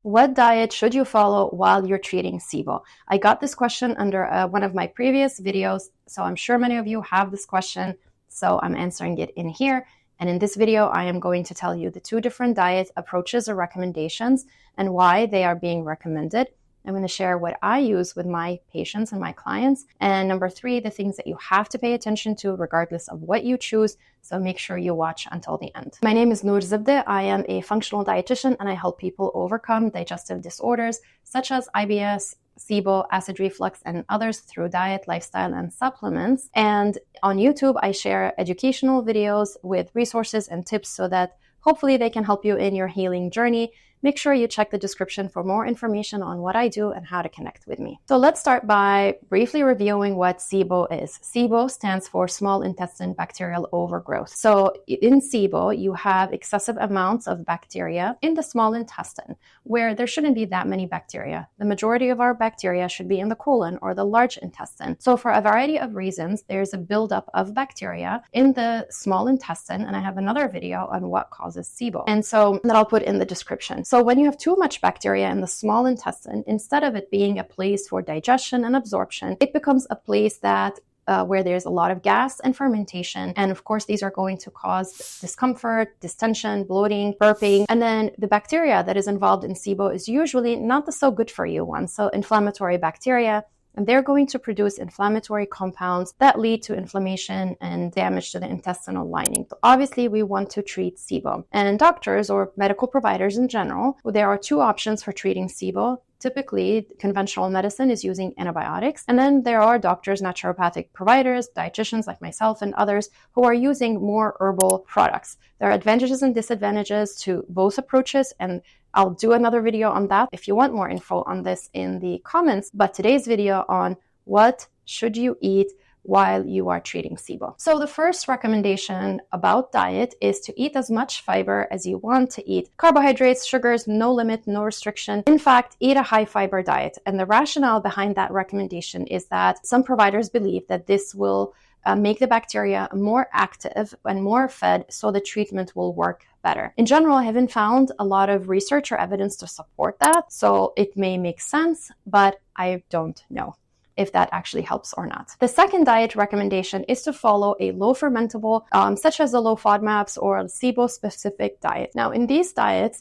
What diet should you follow while you're treating SIBO? I got this question under one of my previous videos, so I'm sure many of you have this question, so I'm answering it in here. And in this video, I am going to tell you the 2 different diet approaches or recommendations and why they are being recommended. I'm going to share what I use with my patients and my clients. And number 3, the things that you have to pay attention to regardless of what you choose. So make sure you watch until the end. My name is Noor Zibde. I am a functional dietitian and I help people overcome digestive disorders such as IBS, SIBO, acid reflux, and others through diet, lifestyle, and supplements. And on YouTube, I share educational videos with resources and tips so that hopefully they can help you in your healing journey. Make sure you check the description for more information on what I do and how to connect with me. So let's start by briefly reviewing what SIBO is. SIBO stands for small intestine bacterial overgrowth. So in SIBO, you have excessive amounts of bacteria in the small intestine where there shouldn't be that many bacteria. The majority of our bacteria should be in the colon or the large intestine. So for a variety of reasons, there's a buildup of bacteria in the small intestine. And I have another video on what causes SIBO. And so that I'll put in the description. So when you have too much bacteria in the small intestine, instead of it being a place for digestion and absorption, it becomes a place that where there's a lot of gas and fermentation. And of course, these are going to cause discomfort, distension, bloating, burping. And then the bacteria that is involved in SIBO is usually not the so good for you one. So inflammatory bacteria, and they're going to produce inflammatory compounds that lead to inflammation and damage to the intestinal lining. So obviously, we want to treat SIBO. And doctors or medical providers in general, there are 2 options for treating SIBO. Typically, conventional medicine is using antibiotics. And then there are doctors, naturopathic providers, dietitians like myself and others who are using more herbal products. There are advantages and disadvantages to both approaches, and I'll do another video on that if you want more info on this in the comments. But today's video on what should you eat while you are treating SIBO. So the first recommendation about diet is to eat as much fiber as you want to eat. Carbohydrates, sugars, no limit, no restriction. In fact, eat a high fiber diet. And the rationale behind that recommendation is that some providers believe that this will make the bacteria more active and more fed, so the treatment will work better. In general, I haven't found a lot of research or evidence to support that, so it may make sense, but I don't know if that actually helps or not. The second diet recommendation is to follow a low fermentable, such as the low FODMAPs or a SIBO-specific diet. Now, in these diets,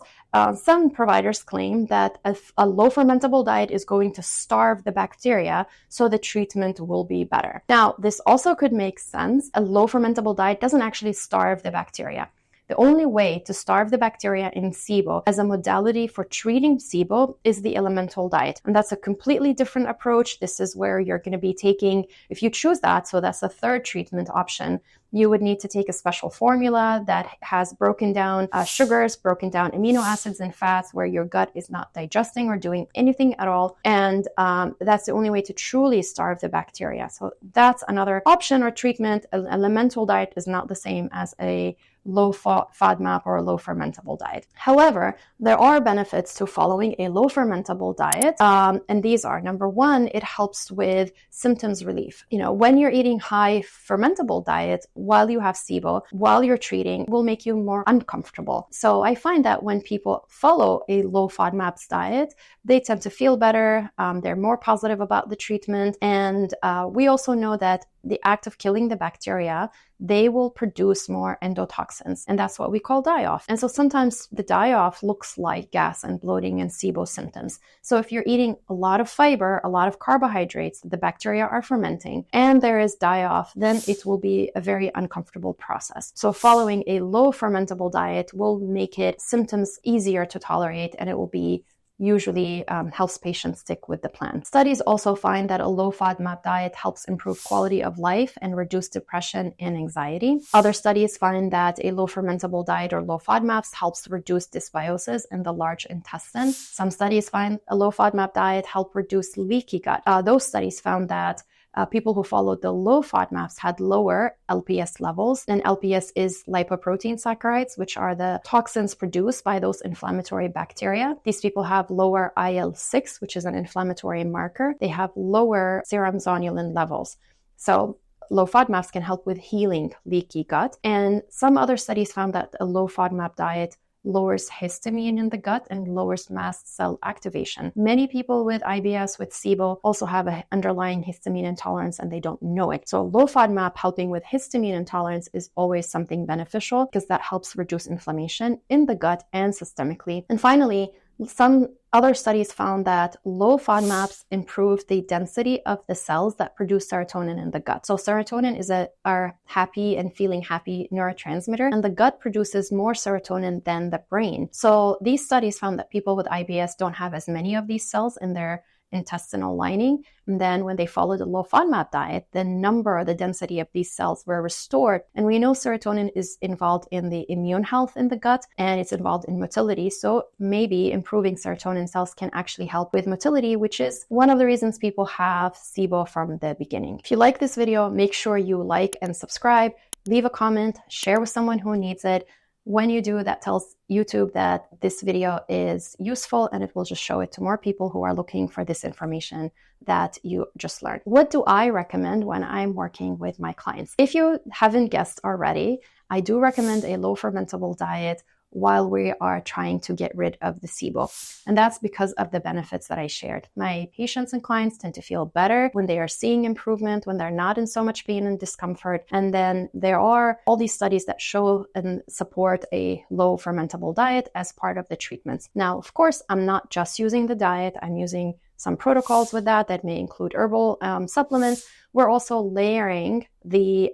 some providers claim that a low fermentable diet is going to starve the bacteria, so the treatment will be better. Now, this also could make sense. A low fermentable diet doesn't actually starve the bacteria. The only way to starve the bacteria in SIBO as a modality for treating SIBO is the elemental diet. And that's a completely different approach. This is where you're going to be taking, if you choose that, so that's a third treatment option, you would need to take a special formula that has broken down sugars, broken down amino acids and fats where your gut is not digesting or doing anything at all. And that's the only way to truly starve the bacteria. So that's another option or treatment. An elemental diet is not the same as a low FODMAP or a low fermentable diet. However, there are benefits to following a low fermentable diet. And these are, number 1, it helps with symptoms relief. You know, when you're eating high fermentable diet while you have SIBO, while you're treating, will make you more uncomfortable. So I find that when people follow a low FODMAPs diet, they tend to feel better. They're more positive about the treatment. And we also know that the act of killing the bacteria, they will produce more endotoxins, and that's what we call die-off. And so sometimes the die-off looks like gas and bloating and SIBO symptoms. So if you're eating a lot of fiber, a lot of carbohydrates, the bacteria are fermenting, and there is die-off, then it will be a very uncomfortable process. So following a low fermentable diet will make it symptoms easier to tolerate, and it will be usually helps patients stick with the plan. Studies also find that a low FODMAP diet helps improve quality of life and reduce depression and anxiety. Other studies find that a low fermentable diet or low FODMAPs helps reduce dysbiosis in the large intestine. Some studies find a low FODMAP diet help reduce leaky gut. Those studies found that people who followed the low FODMAPs had lower LPS levels, and LPS is lipoprotein saccharides, which are the toxins produced by those inflammatory bacteria. These people have lower IL-6, which is an inflammatory marker. They have lower serum zonulin levels. So low FODMAPs can help with healing leaky gut. And some other studies found that a low FODMAP diet lowers histamine in the gut and lowers mast cell activation. Many people with IBS, with SIBO, also have an underlying histamine intolerance and they don't know it. So low FODMAP helping with histamine intolerance is always something beneficial because that helps reduce inflammation in the gut and systemically. And finally, some other studies found that low FODMAPs improve the density of the cells that produce serotonin in the gut. So serotonin is our happy and feeling happy neurotransmitter, and the gut produces more serotonin than the brain. So these studies found that people with IBS don't have as many of these cells in their intestinal lining. And then when they followed a low FODMAP diet, the density of these cells were restored. And we know serotonin is involved in the immune health in the gut, and it's involved in motility. So maybe improving serotonin cells can actually help with motility, which is one of the reasons people have SIBO from the beginning. If you like this video, make sure you like and subscribe, leave a comment, share with someone who needs it. When you do, that tells YouTube that this video is useful, and it will just show it to more people who are looking for this information that you just learned. What do I recommend when I'm working with my clients? If you haven't guessed already, I do recommend a low fermentable diet while we are trying to get rid of the SIBO. And that's because of the benefits that I shared. My patients and clients tend to feel better when they are seeing improvement, when they're not in so much pain and discomfort. And then there are all these studies that show and support a low fermentable diet as part of the treatments. Now, of course, I'm not just using the diet. I'm using some protocols with that may include herbal supplements. We're also layering the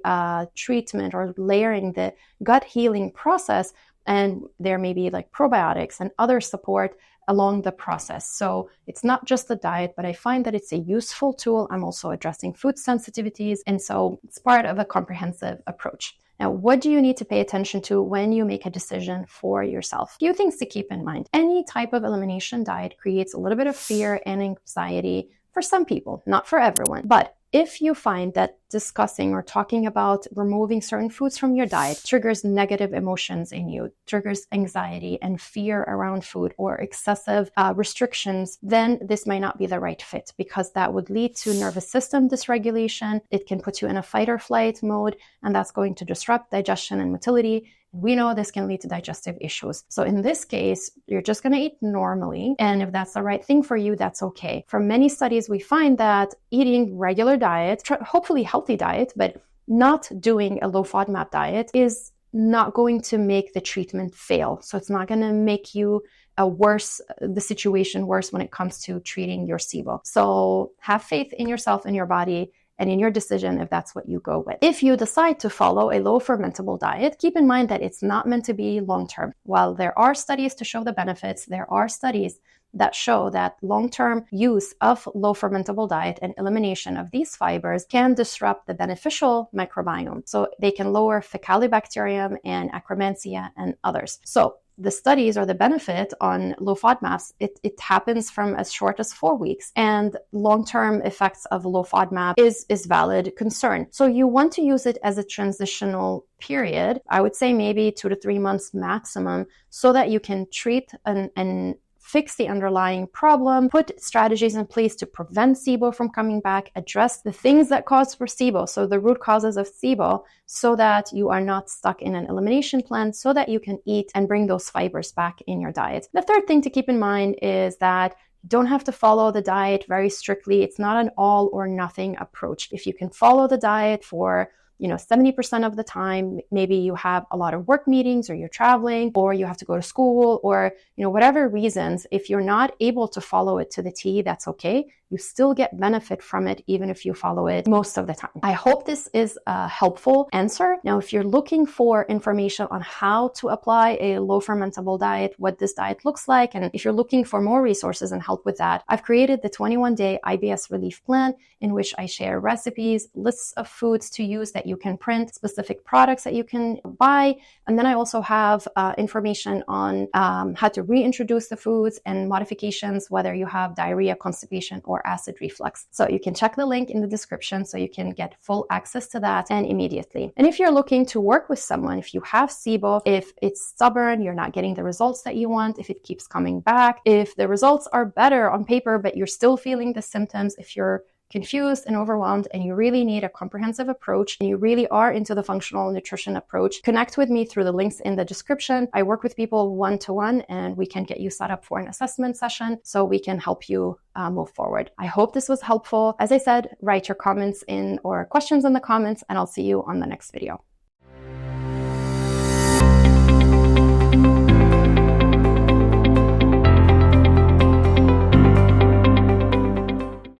treatment or layering the gut healing process. And there may be like probiotics and other support along the process. So it's not just the diet, but I find that it's a useful tool. I'm also addressing food sensitivities. And so it's part of a comprehensive approach. Now, what do you need to pay attention to when you make a decision for yourself? A few things to keep in mind. Any type of elimination diet creates a little bit of fear and anxiety for some people, not for everyone. But if you find that discussing or talking about removing certain foods from your diet triggers negative emotions in you, triggers anxiety and fear around food or excessive restrictions, then this might not be the right fit, because that would lead to nervous system dysregulation. It can put you in a fight or flight mode, and that's going to disrupt digestion and motility. We know this can lead to digestive issues. So in this case, you're just going to eat normally. And if that's the right thing for you, that's okay. From many studies, we find that eating regular diet, hopefully healthy diet, but not doing a low FODMAP diet is not going to make the treatment fail. So it's not going to make you the situation worse when it comes to treating your SIBO. So have faith in yourself and your body and in your decision if that's what you go with. If you decide to follow a low fermentable diet, keep in mind that it's not meant to be long-term. While there are studies to show the benefits, there are studies that show that long-term use of low fermentable diet and elimination of these fibers can disrupt the beneficial microbiome. So they can lower Faecalibacterium and Akkermansia and others. So the studies or the benefit on low FODMAPs, it happens from as short as 4 weeks, and long-term effects of low FODMAP is valid concern. So you want to use it as a transitional period. I would say maybe 2 to 3 months maximum, so that you can treat and fix the underlying problem, put strategies in place to prevent SIBO from coming back, address the things that cause for SIBO, so the root causes of SIBO, so that you are not stuck in an elimination plan, so that you can eat and bring those fibers back in your diet. The third thing to keep in mind is that you don't have to follow the diet very strictly. It's not an all or nothing approach. If you can follow the diet for 70% of the time, maybe you have a lot of work meetings, or you're traveling, or you have to go to school, or whatever reasons, if you're not able to follow it to the T, that's okay. You still get benefit from it, even if you follow it most of the time. I hope this is a helpful answer. Now, if you're looking for information on how to apply a low fermentable diet, what this diet looks like, and if you're looking for more resources and help with that, I've created the 21-day IBS relief plan, in which I share recipes, lists of foods to use that you can print, specific products that you can buy. And then I also have information on how to reintroduce the foods and modifications, whether you have diarrhea, constipation, or acid reflux. So you can check the link in the description so you can get full access to that and immediately. And if you're looking to work with someone, if you have SIBO, if it's stubborn, you're not getting the results that you want, if it keeps coming back, if the results are better on paper, but you're still feeling the symptoms, if you're confused and overwhelmed and you really need a comprehensive approach and you really are into the functional nutrition approach, connect with me through the links in the description. I work with people one-to-one and we can get you set up for an assessment session so we can help you move forward. I hope this was helpful. As I said, write your comments in or questions in the comments and I'll see you on the next video.